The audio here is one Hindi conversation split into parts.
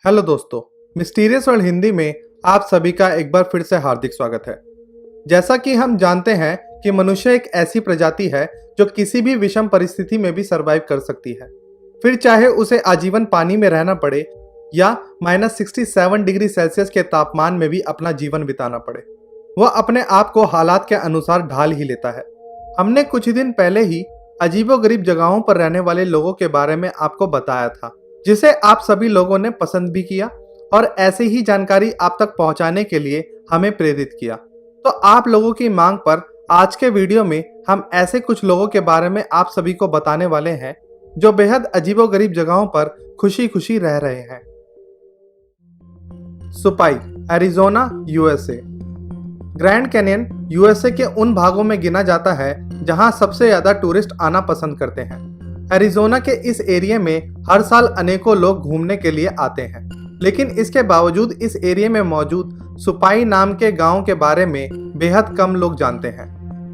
हेलो दोस्तों, मिस्टीरियस वर्ल्ड हिंदी में आप सभी का एक बार फिर से हार्दिक स्वागत है। जैसा कि हम जानते हैं कि मनुष्य एक ऐसी प्रजाति है जो किसी भी विषम परिस्थिति में भी सरवाइव कर सकती है, फिर चाहे उसे आजीवन पानी में रहना पड़े या -67 डिग्री सेल्सियस के तापमान में भी अपना जीवन बिताना पड़े। वह अपने आप को हालात के अनुसार ढाल ही लेता है। हमने कुछ दिन पहले ही अजीबोगरीब जगहों पर रहने वाले लोगों के बारे में आपको बताया था, जिसे आप सभी लोगों ने पसंद भी किया और ऐसे ही जानकारी आप तक पहुंचाने के लिए हमें प्रेरित किया। तो आप लोगों की मांग पर आज के वीडियो में हम ऐसे कुछ लोगों के बारे में आप सभी को बताने वाले हैं जो बेहद अजीबोगरीब जगहों पर खुशी खुशी रह रहे हैं। Supai, Arizona, USA. Grand Canyon USA के उन भागों में गिना जाता है जहां सबसे ज्यादा टूरिस्ट आना पसंद करते हैं। एरिज़ोना के इस एरिया में हर साल अनेकों लोग घूमने के लिए आते हैं, लेकिन इसके बावजूद इस एरिया में मौजूद सुपाई नाम के गांव के बारे में बेहद कम लोग जानते हैं,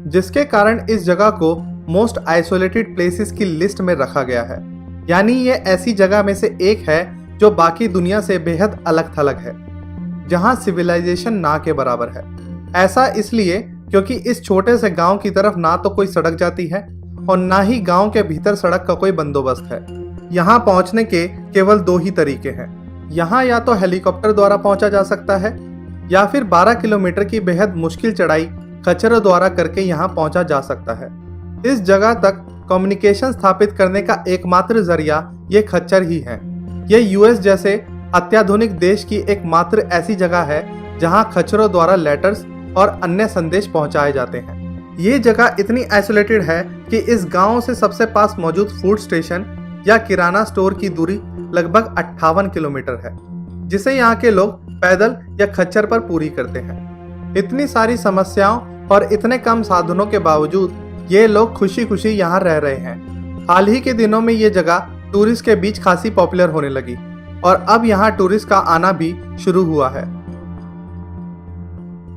जिसके कारण इस जगह को मोस्ट आइसोलेटेड प्लेसेस की लिस्ट में रखा गया है। यानी ये ऐसी जगह में से एक है जो बाकी दुनिया से बेहद अलग थलग है, जहां सिविलाइजेशन ना के बराबर है। ऐसा इसलिए क्योंकि इस छोटे से गांव की तरफ ना तो कोई सड़क जाती है और ना ही गांव के भीतर सड़क का कोई बंदोबस्त है। यहाँ पहुंचने के केवल दो ही तरीके हैं। यहाँ या तो हेलीकॉप्टर द्वारा पहुंचा जा सकता है या फिर 12 किलोमीटर की बेहद मुश्किल चढ़ाई खच्चरों द्वारा करके यहाँ पहुंचा जा सकता है। इस जगह तक कम्युनिकेशन स्थापित करने का एकमात्र जरिया ये खच्चर ही है। ये यूएस जैसे अत्याधुनिक देश की एकमात्र ऐसी जगह है जहाँ खच्चरों द्वारा लेटर्स और अन्य संदेश पहुंचाए जाते हैं। ये जगह इतनी आइसोलेटेड है कि इस गांव से सबसे पास मौजूद फूड स्टेशन या किराना स्टोर की दूरी लगभग 58 किलोमीटर है, जिसे यहाँ के लोग पैदल या खच्चर पर पूरी करते हैं। इतनी सारी समस्याओं और इतने कम साधनों के बावजूद ये लोग खुशी खुशी यहाँ रह रहे हैं। हाल ही के दिनों में ये जगह टूरिस्ट के बीच खासी पॉपुलर होने लगी और अब यहाँ टूरिस्ट का आना भी शुरू हुआ है।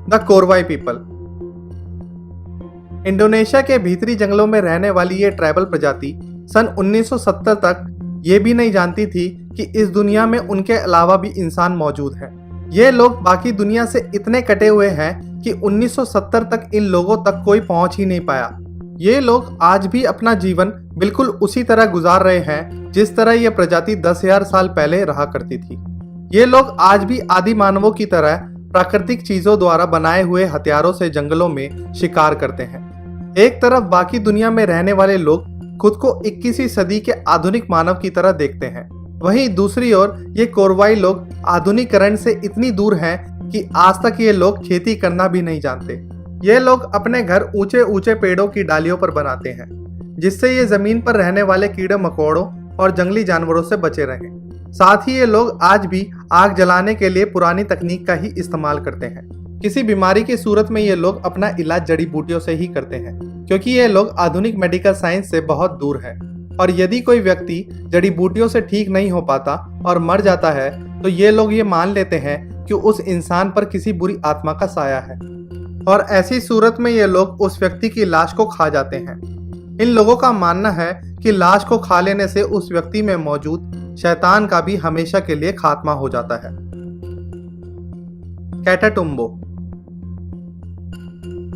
The कोरवाई people. इंडोनेशिया के भीतरी जंगलों में रहने वाली ये ट्राइबल प्रजाति सन 1970 तक ये भी नहीं जानती थी कि इस दुनिया में उनके अलावा भी इंसान मौजूद हैं। ये लोग बाकी दुनिया से इतने कटे हुए हैं कि 1970 तक इन लोगों तक कोई पहुंच ही नहीं पाया। ये लोग आज भी अपना जीवन बिल्कुल उसी तरह गुजार रहे हैं जिस तरह ये प्रजाति 10,000 साल पहले रहा करती थी। ये लोग आज भी आदि मानवों की तरह प्राकृतिक चीजों द्वारा बनाए हुए हथियारों से जंगलों में शिकार करते हैं। एक तरफ बाकी दुनिया में रहने वाले लोग खुद को 21वीं सदी के आधुनिक मानव की तरह देखते हैं, वहीं दूसरी ओर ये कोरवाई लोग आधुनिकीकरण से इतनी दूर हैं कि आज तक ये लोग खेती करना भी नहीं जानते। ये लोग अपने घर ऊंचे ऊंचे पेड़ों की डालियों पर बनाते हैं, जिससे ये जमीन पर रहने वाले कीड़े मकोड़ों और जंगली जानवरों से बचे रहें। साथ ही ये लोग आज भी आग जलाने के लिए पुरानी तकनीक का ही इस्तेमाल करते हैं। किसी बीमारी की सूरत में ये लोग अपना इलाज जड़ी बूटियों से ही करते हैं, क्योंकि ये लोग आधुनिक मेडिकल साइंस से बहुत दूर हैं। और यदि कोई व्यक्ति जड़ी बूटियों से ठीक नहीं हो पाता और मर जाता है तो ये लोग ये मान लेते हैं कि उस इंसान पर किसी बुरी आत्मा का साया है, और ऐसी सूरत में ये लोग उस व्यक्ति की लाश को खा जाते हैं। इन लोगों का मानना है कि लाश को खा लेने से उस व्यक्ति में मौजूद शैतान का भी हमेशा के लिए खात्मा हो जाता है। कैटाटुम्बो।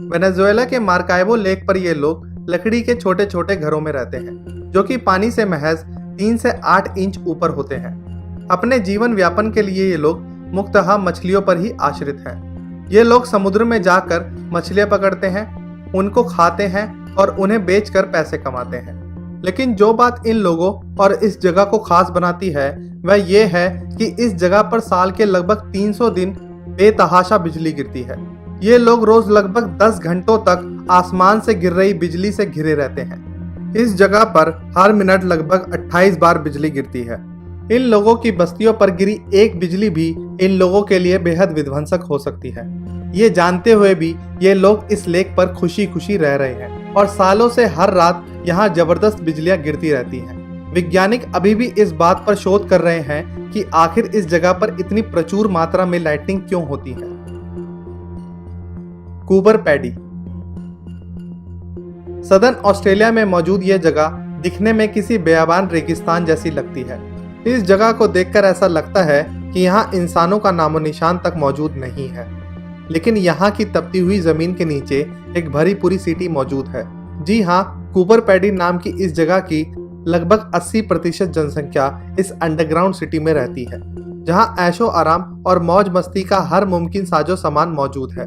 वेनेजुएला के मार्काइबो लेक पर ये लोग लकड़ी के छोटे छोटे घरों में रहते हैं, जो कि पानी से महज 3 से 8 इंच ऊपर होते हैं। अपने जीवन व्यापन के लिए ये लोग मुख्यतः मछलियों पर ही आश्रित हैं। ये लोग समुद्र में जाकर मछलियां पकड़ते हैं, उनको खाते हैं और उन्हें बेचकर पैसे कमाते हैं। लेकिन जो बात इन लोगों और इस जगह को खास बनाती है वह ये है कि इस जगह पर साल के लगभग 300 दिन बेतहाशा बिजली गिरती है। ये लोग रोज लगभग 10 घंटों तक आसमान से गिर रही बिजली से घिरे रहते हैं। इस जगह पर हर मिनट लगभग 28 बार बिजली गिरती है। इन लोगों की बस्तियों पर गिरी एक बिजली भी इन लोगों के लिए बेहद विध्वंसक हो सकती है। ये जानते हुए भी ये लोग इस लेक पर खुशी खुशी रह रहे हैं और सालों से हर रात यहाँ जबरदस्त बिजलियां गिरती रहती हैं। वैज्ञानिक अभी भी इस बात पर शोध कर रहे हैं कि आखिर इस जगह पर इतनी प्रचुर मात्रा में लाइटिंग क्यों होती है। Cooper paddy. सदर्न ऑस्ट्रेलिया में मौजूद यह जगह दिखने में किसी बेयाबान रेगिस्तान जैसी लगती है। इस जगह को देखकर ऐसा लगता है कि यहाँ इंसानों का नामो निशान तक मौजूद नहीं है, लेकिन यहाँ की तपती हुई जमीन के नीचे एक भरी पूरी सिटी मौजूद है। जी हाँ, कूपर पैडी नाम की इस जगह की लगभग 80% जनसंख्या इस अंडरग्राउंड सिटी में रहती है, जहाँ ऐशो आराम और मौज मस्ती का हर मुमकिन साजो सामान मौजूद है।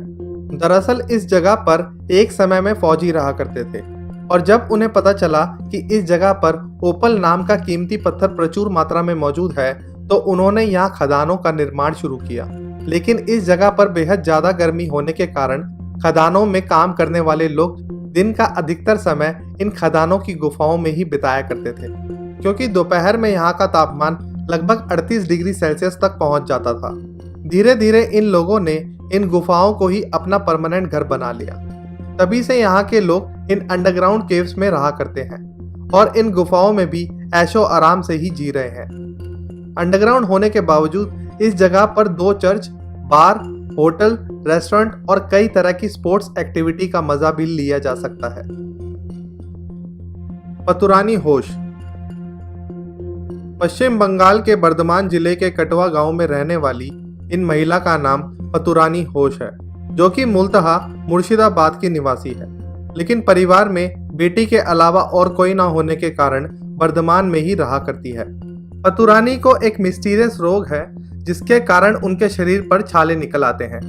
दरअसल इस जगह पर एक समय में फौजी रहा करते थे, और जब उन्हें पता चला कि इस जगह पर ओपल नाम का कीमती पत्थर प्रचुर मात्रा में मौजूद है, तो उन्होंने यहाँ खदानों का निर्माण शुरू किया। लेकिन इस जगह पर बेहद ज्यादा गर्मी होने के कारण खदानों में काम करने वाले लोग दिन का अधिकतर समय इन खदानों की गुफाओं में ही बिताया करते थे, क्योंकि दोपहर में यहाँ का तापमान लगभग 38 डिग्री सेल्सियस तक पहुंच जाता था। धीरे धीरे इन लोगों ने इन गुफाओं को ही अपना परमानेंट घर बना लिया। तभी से यहाँ के लोग इन अंडरग्राउंड केव्स में रहा करते हैं और इन गुफाओं में भी ऐशो आराम से ही जी रहे हैं। अंडरग्राउंड होने के बावजूद इस जगह पर 2 चर्च, बार, होटल, रेस्टोरेंट और कई तरह की स्पोर्ट्स एक्टिविटी का मजा भी लिया जा सकता है। पतुरानी होश। पश्चिम बंगाल के बर्धमान जिले के कटवा गांव में रहने वाली इन महिला का नाम पतुरानी होश है, जो कि मूलतः मुर्शिदाबाद की निवासी है, लेकिन परिवार में बेटी के अलावा और कोई ना होने के कारण बर्धमान में ही रहा करती है। पतुरानी को एक मिस्टीरियस रोग है, जिसके कारण उनके शरीर पर छाले निकल आते हैं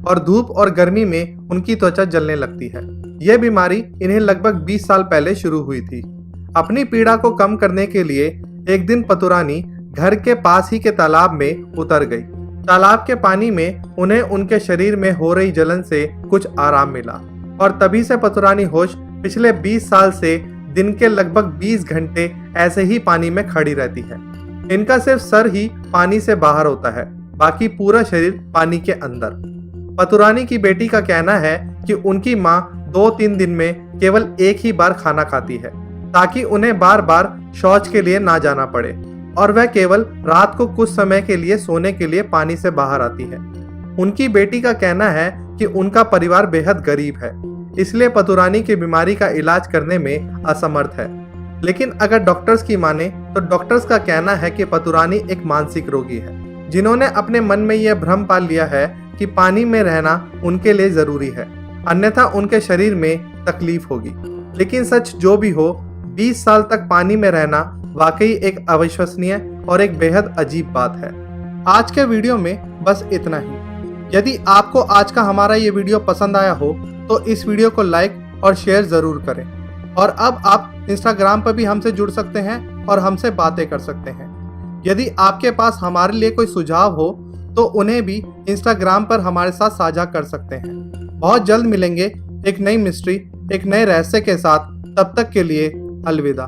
और धूप और गर्मी में उनकी त्वचा जलने लगती है। यह बीमारी इन्हें लगभग 20 साल पहले शुरू हुई थी। अपनी पीड़ा को कम करने के लिए एक दिन पतुरानी घर के पास ही के तालाब में उतर गई। तालाब के पानी में उन्हें उनके शरीर में हो रही जलन से कुछ आराम मिला, और तभी से पतुरानी होश पिछले 20 साल से दिन के लगभग 20 घंटे ऐसे ही पानी में खड़ी रहती है। इनका सिर्फ सर ही पानी से बाहर होता है, बाकी पूरा शरीर पानी के अंदर। पतुरानी की बेटी का कहना है कि उनकी माँ 2-3 दिन में केवल एक ही बार खाना खाती है, ताकि उन्हें बार बार शौच के लिए ना जाना पड़े, और वह केवल रात को कुछ समय के लिए सोने के लिए पानी से बाहर आती है। उनकी बेटी का कहना है कि उनका परिवार बेहद गरीब है, इसलिए पतुरानी की बीमारी का इलाज करने में असमर्थ है। लेकिन अगर डॉक्टर्स की माने तो डॉक्टर्स का कहना है कि पतुरानी एक मानसिक रोगी है, जिन्होंने अपने मन में यह भ्रम पाल लिया है कि पानी में रहना उनके लिए जरूरी है, अन्यथा उनके शरीर में तकलीफ होगी। लेकिन सच जो भी हो, 20 साल तक पानी में रहना वाकई एक अविश्वसनीय और एक बेहद अजीब बात है। आज के वीडियो में बस इतना ही। यदि आपको आज का हमारा ये वीडियो पसंद आया हो तो इस वीडियो को लाइक और शेयर जरूर करें, और अब आप इंस्टाग्राम पर भी हमसे जुड़ सकते हैं और हमसे बातें कर सकते हैं। यदि आपके पास हमारे लिए कोई सुझाव हो तो उन्हें भी इंस्टाग्राम पर हमारे साथ साझा कर सकते हैं। बहुत जल्द मिलेंगे एक नई मिस्ट्री, एक नए रहस्य के साथ। तब तक के लिए अलविदा।